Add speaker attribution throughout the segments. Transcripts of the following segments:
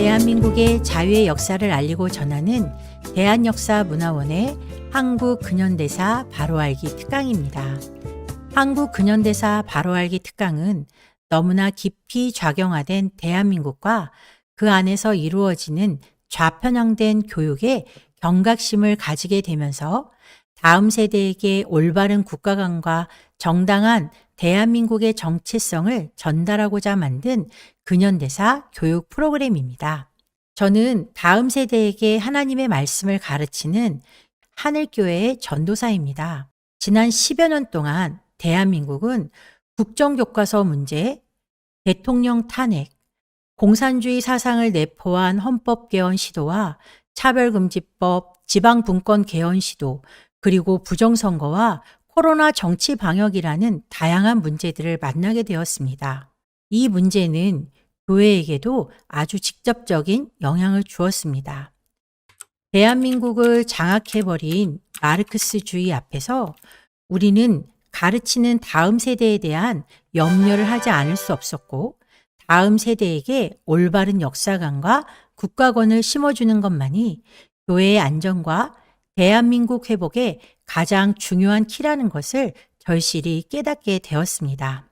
Speaker 1: 대한민국의 자유의 역사를 알리고 전하는 대한역사문화원의 한국근현대사 바로알기 특강입니다. 한국근현대사 바로알기 특강은 너무나 깊이 작용화된 대한민국과 그 안에서 이루어지는 좌편향된 교육에 경각심을 가지게 되면서 다음 세대에게 올바른 국가관과 정당한 대한민국의 정체성을 전달하고자 만든 근현대사 교육 프로그램입니다. 저는 다음 세대에게 하나님의 말씀을 가르치는 하늘교회의 전도사입니다. 지난 10여 년 동안 대한민국은 국정교과서 문제, 대통령 탄핵, 공산주의 사상을 내포한 헌법 개헌 시도와 차별금지법, 지방분권 개헌 시도, 그리고 부정선거와 코로나 정치 방역이라는 다양한 문제들을 만나게 되었습니다. 이 문제는 교회에게도 아주 직접적인 영향을 주었습니다. 대한민국을 장악해버린 마르크스주의 앞에서 우리는 가르치는 다음 세대에 대한 염려를 하지 않을 수 없었고, 다음 세대에게 올바른 역사관과 국가관을 심어주는 것만이 교회의 안전과 대한민국 회복의 가장 중요한 키라는 것을 절실히 깨닫게 되었습니다.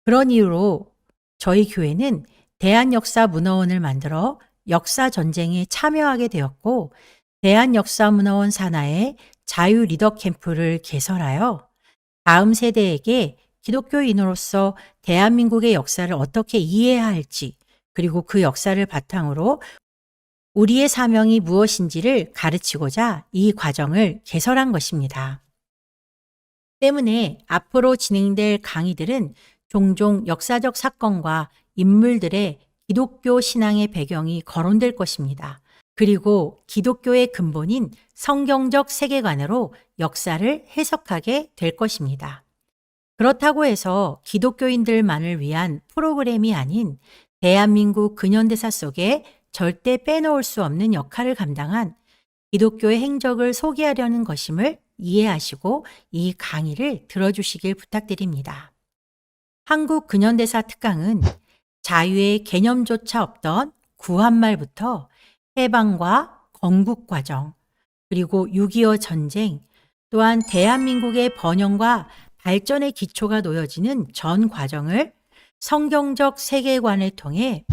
Speaker 1: 그런 이유로 저희 교회는 대한역사문화원을 만들어 역사전쟁에 참여하게 되었고, 대한역사문화원 산하의 자유 리더 캠프를 개설하여 다음 세대에게 기독교인으로서 대한민국의 역사를 어떻게 이해해야 할지, 그리고 그 역사를 바탕으로 우리의 사명이 무엇인지를 가르치고자 이 과정을 개설한 것입니다. 때문에 앞으로 진행될 강의들은 종종 역사적 사건과 인물들의 기독교 신앙의 배경이 거론될 것입니다. 그리고 기독교의 근본인 성경적 세계관으로 역사를 해석하게 될 것입니다. 그렇다고 해서 기독교인들만을 위한 프로그램이 아닌 대한민국 근현대사 속에 절대 빼놓을 수 없는 역할을 감당한 기독교의 행적을 소개하려는 것임을 이해하시고 이 강의를 들어주시길 부탁드립니다. 한국 근현대사 특강은 자유의 개념조차 없던 구한말부터 해방과 건국 과정, 그리고 6.25 전쟁, 또한 대한민국의 번영과 발전의 기초가 놓여지는 전 과정을 성경적 세계관을 통해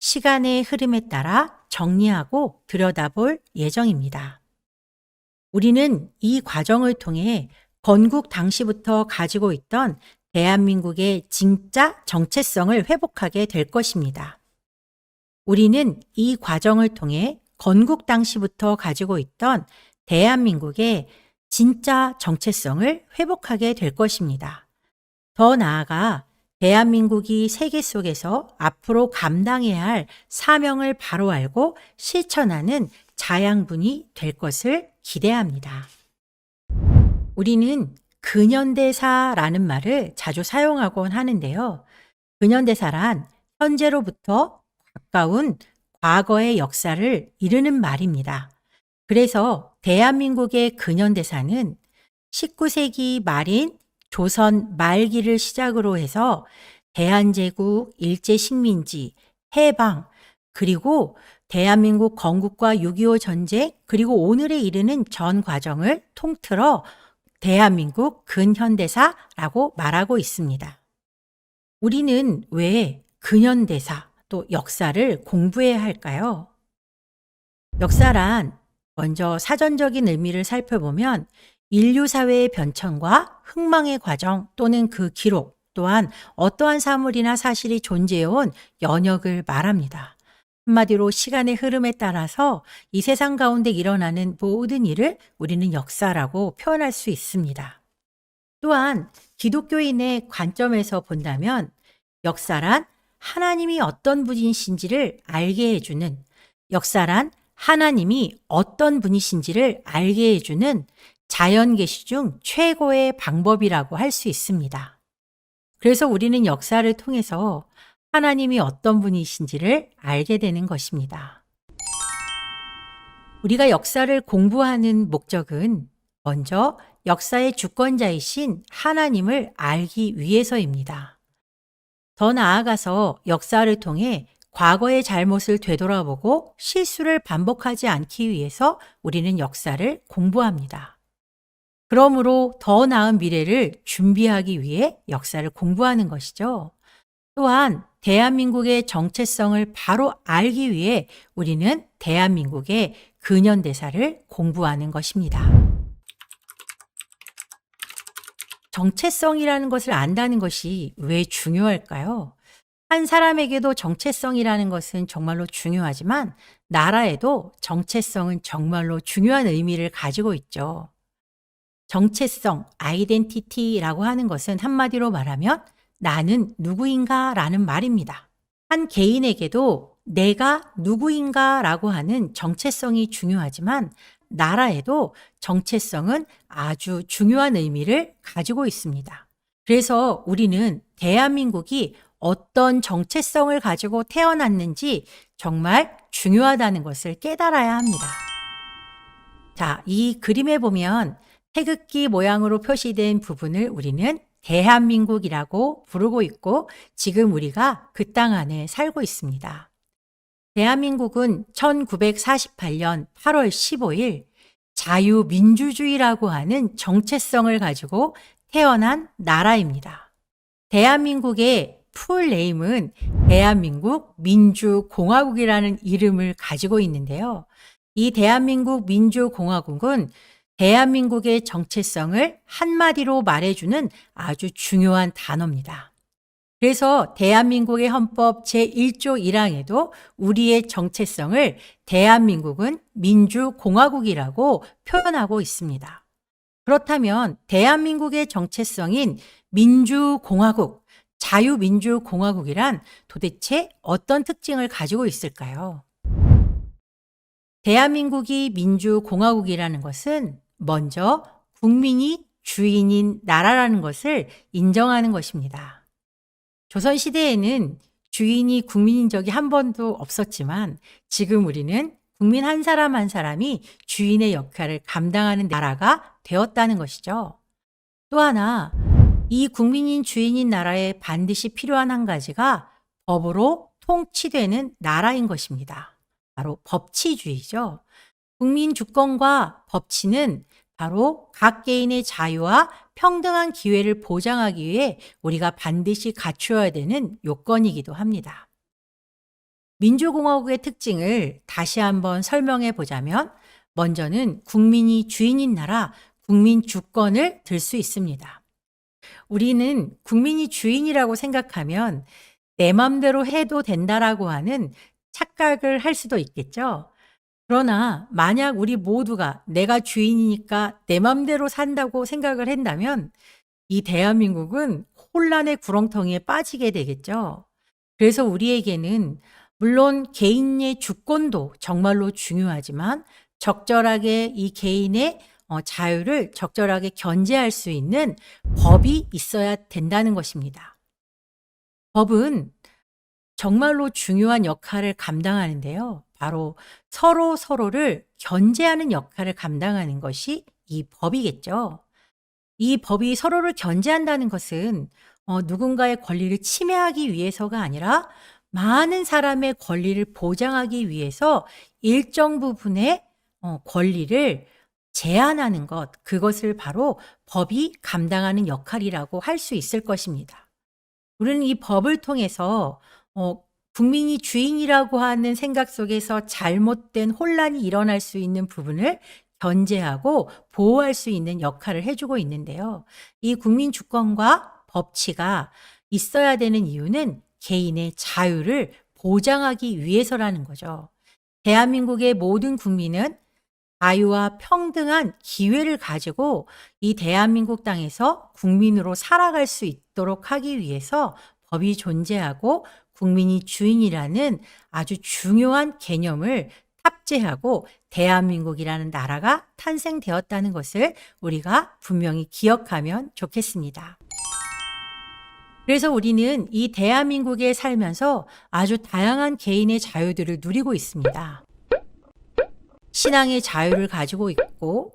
Speaker 1: 시간의 흐름에 따라 정리하고 들여다볼 예정입니다. 우리는 이 과정을 통해 건국 당시부터 가지고 있던 대한민국의 진짜 정체성을 회복하게 될 것입니다. 우리는 이 과정을 통해 건국 당시부터 가지고 있던 대한민국의 진짜 정체성을 회복하게 될 것입니다. 더 나아가 대한민국이 세계 속에서 앞으로 감당해야 할 사명을 바로 알고 실천하는 자양분이 될 것을 기대합니다. 우리는 근현대사라는 말을 자주 사용하곤 하는데요. 근현대사란 현재로부터 가까운 과거의 역사를 이르는 말입니다. 그래서 대한민국의 근현대사는 19세기 말인 조선 말기를 시작으로 해서 대한제국, 일제식민지, 해방, 그리고 대한민국 건국과 6.25 전쟁, 그리고 오늘에 이르는 전 과정을 통틀어 대한민국 근현대사라고 말하고 있습니다. 우리는 왜 근현대사, 또 역사를 공부해야 할까요? 역사란 먼저 사전적인 의미를 살펴보면 인류 사회의 변천과 흥망의 과정 또는 그 기록, 또한 어떠한 사물이나 사실이 존재해온 연역을 말합니다. 한마디로 시간의 흐름에 따라서 이 세상 가운데 일어나는 모든 일을 우리는 역사라고 표현할 수 있습니다. 또한 기독교인의 관점에서 본다면 역사란 하나님이 어떤 분이신지를 알게 해주는, 역사란 하나님이 어떤 분이신지를 알게 해주는 자연계시 중 최고의 방법이라고 할 수 있습니다. 그래서 우리는 역사를 통해서 하나님이 어떤 분이신지를 알게 되는 것입니다. 우리가 역사를 공부하는 목적은 먼저 역사의 주권자이신 하나님을 알기 위해서입니다. 더 나아가서 역사를 통해 과거의 잘못을 되돌아보고 실수를 반복하지 않기 위해서 우리는 역사를 공부합니다. 그러므로 더 나은 미래를 준비하기 위해 역사를 공부하는 것이죠. 또한 대한민국의 정체성을 바로 알기 위해 우리는 대한민국의 근현대사를 공부하는 것입니다. 정체성이라는 것을 안다는 것이 왜 중요할까요? 한 사람에게도 정체성이라는 것은 정말로 중요하지만 나라에도 정체성은 정말로 중요한 의미를 가지고 있죠. 정체성, 아이덴티티라고 하는 것은 한마디로 말하면 나는 누구인가 라는 말입니다. 한 개인에게도 내가 누구인가 라고 하는 정체성이 중요하지만 나라에도 정체성은 아주 중요한 의미를 가지고 있습니다. 그래서 우리는 대한민국이 어떤 정체성을 가지고 태어났는지 정말 중요하다는 것을 깨달아야 합니다. 자, 이 그림에 보면 태극기 모양으로 표시된 부분을 우리는 대한민국이라고 부르고 있고 지금 우리가 그 땅 안에 살고 있습니다. 대한민국은 1948년 8월 15일 자유민주주의라고 하는 정체성을 가지고 태어난 나라입니다. 대한민국의 풀네임은 대한민국 민주공화국이라는 이름을 가지고 있는데요. 이 대한민국 민주공화국은 대한민국의 정체성을 한마디로 말해주는 아주 중요한 단어입니다. 그래서 대한민국의 헌법 제1조 1항에도 우리의 정체성을 대한민국은 민주공화국이라고 표현하고 있습니다. 그렇다면 대한민국의 정체성인 민주공화국, 자유민주공화국이란 도대체 어떤 특징을 가지고 있을까요? 대한민국이 민주공화국이라는 것은 먼저 국민이 주인인 나라라는 것을 인정하는 것입니다. 조선시대에는 주인이 국민인 적이 한 번도 없었지만 지금 우리는 국민 한 사람 한 사람이 주인의 역할을 감당하는 나라가 되었다는 것이죠. 또 하나, 이 국민인 주인인 나라에 반드시 필요한 한 가지가 법으로 통치되는 나라인 것입니다. 바로 법치주의죠. 국민 주권과 법치는 바로 각 개인의 자유와 평등한 기회를 보장하기 위해 우리가 반드시 갖추어야 되는 요건이기도 합니다. 민주공화국의 특징을 다시 한번 설명해 보자면 먼저는 국민이 주인인 나라, 국민 주권을 들 수 있습니다. 우리는 국민이 주인이라고 생각하면 내 맘대로 해도 된다라고 하는 착각을 할 수도 있겠죠. 그러나 만약 우리 모두가 내가 주인이니까 내 맘대로 산다고 생각을 한다면 이 대한민국은 혼란의 구렁텅이에 빠지게 되겠죠. 그래서 우리에게는 물론 개인의 주권도 정말로 중요하지만 적절하게 이 개인의 자유를 적절하게 견제할 수 있는 법이 있어야 된다는 것입니다. 법은 정말로 중요한 역할을 감당하는데요. 바로 서로를 견제하는 역할을 감당하는 것이 이 법이겠죠. 이 법이 서로를 견제한다는 것은 누군가의 권리를 침해하기 위해서가 아니라 많은 사람의 권리를 보장하기 위해서 일정 부분의 권리를 제한하는 것, 그것을 바로 법이 감당하는 역할이라고 할 수 있을 것입니다. 우리는 이 법을 통해서 국민이 주인이라고 하는 생각 속에서 잘못된 혼란이 일어날 수 있는 부분을 견제하고 보호할 수 있는 역할을 해주고 있는데요. 이 국민 주권과 법치가 있어야 되는 이유는 개인의 자유를 보장하기 위해서라는 거죠. 대한민국의 모든 국민은 자유와 평등한 기회를 가지고 이 대한민국 땅에서 국민으로 살아갈 수 있도록 하기 위해서 법이 존재하고 국민이 주인이라는 아주 중요한 개념을 탑재하고 대한민국이라는 나라가 탄생되었다는 것을 우리가 분명히 기억하면 좋겠습니다. 그래서 우리는 이 대한민국에 살면서 아주 다양한 개인의 자유들을 누리고 있습니다. 신앙의 자유를 가지고 있고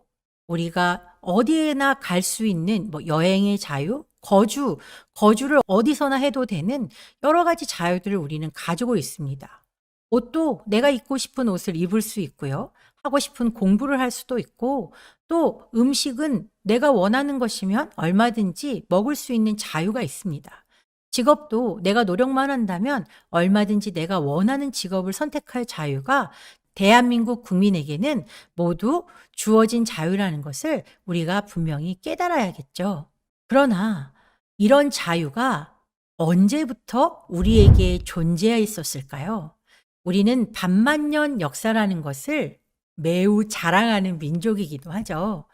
Speaker 1: 우리가 어디에나 갈 수 있는 뭐 여행의 자유, 거주를 어디서나 해도 되는 여러 가지 자유들을 우리는 가지고 있습니다. 옷도 내가 입고 싶은 옷을 입을 수 있고요. 하고 싶은 공부를 할 수도 있고, 또 음식은 내가 원하는 것이면 얼마든지 먹을 수 있는 자유가 있습니다. 직업도 내가 노력만 한다면 얼마든지 내가 원하는 직업을 선택할 자유가 대한민국 국민에게는 모두 주어진 자유라는 것을 우리가 분명히 깨달아야겠죠. 그러나 이런 자유가 언제부터 우리에게 존재해 있었을까요? 우리는 반만년 역사라는 것을 매우 자랑하는 민족이기도 하죠.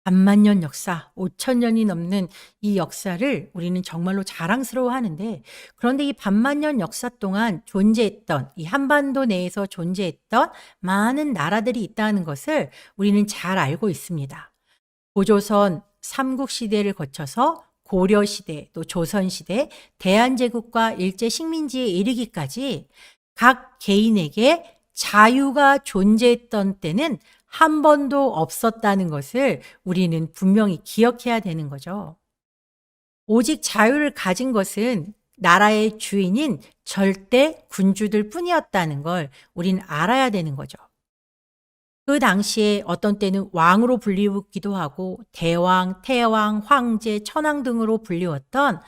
Speaker 1: 반만년 역사, 5,000년이 넘는 이 역사를 우리는 정말로 자랑스러워 하는데, 그런데 이 반만년 역사 동안 존재했던, 이 한반도 내에서 존재했던 많은 나라들이 있다는 것을 우리는 잘 알고 있습니다. 고조선 삼국시대를 거쳐서 고려시대, 또 조선시대, 대한제국과 일제식민지에 이르기까지 각 개인에게 자유가 존재했던 때는 한 번도 없었다는 것을 우리는 분명히 기억해야 되는 거죠. 오직 자유를 가진 것은 나라의 주인인 절대 군주들 뿐이었다는 걸 우리는 알아야 되는 거죠. 그 당시에 어떤 때는 왕으로 불리우기도 하고 대왕, 태왕, 황제, 천황 등으로 불리웠던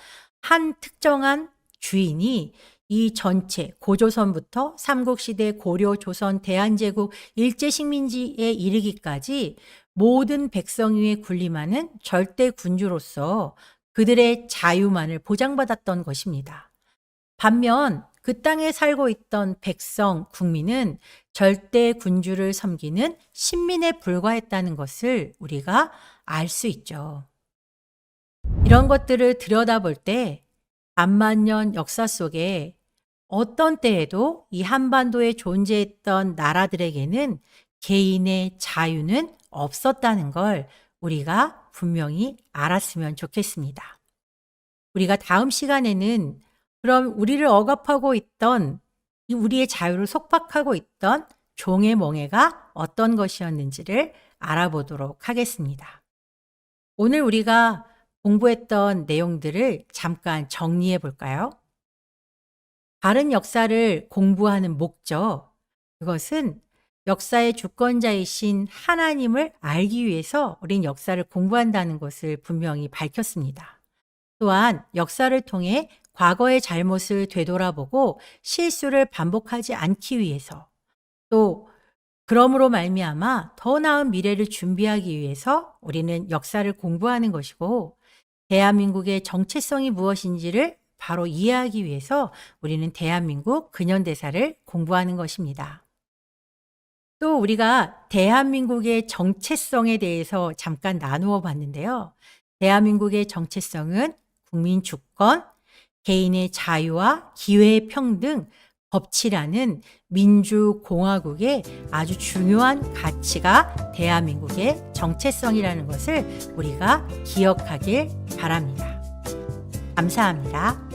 Speaker 1: 한 특정한 주인이 이 전체 고조선부터 삼국시대, 고려, 조선, 대한제국, 일제식민지에 이르기까지 모든 백성 위에 군림하는 절대 군주로서 그들의 자유만을 보장받았던 것입니다. 반면 그 땅에 살고 있던 백성, 국민은 절대 군주를 섬기는 신민에 불과했다는 것을 우리가 알 수 있죠. 이런 것들을 들여다볼 때 반만년 역사 속에 어떤 때에도 이 한반도에 존재했던 나라들에게는 개인의 자유는 없었다는 걸 우리가 분명히 알았으면 좋겠습니다. 우리가 다음 시간에는 그럼 우리를 억압하고 있던, 이 우리의 자유를 속박하고 있던 종의 멍에가 어떤 것이었는지를 알아보도록 하겠습니다. 오늘 우리가 공부했던 내용들을 잠깐 정리해 볼까요? 바른 역사를 공부하는 목적, 그것은 역사의 주권자이신 하나님을 알기 위해서 우린 역사를 공부한다는 것을 분명히 밝혔습니다. 또한 역사를 통해 과거의 잘못을 되돌아보고 실수를 반복하지 않기 위해서, 또 그러므로 말미암아 더 나은 미래를 준비하기 위해서 우리는 역사를 공부하는 것이고, 대한민국의 정체성이 무엇인지를 바로 이해하기 위해서 우리는 대한민국 근현대사를 공부하는 것입니다. 또 우리가 대한민국의 정체성에 대해서 잠깐 나누어 봤는데요. 대한민국의 정체성은 국민 주권, 개인의 자유와 기회의 평등, 법치라는 민주공화국의 아주 중요한 가치가 대한민국의 정체성이라는 것을 우리가 기억하길 바랍니다. 감사합니다.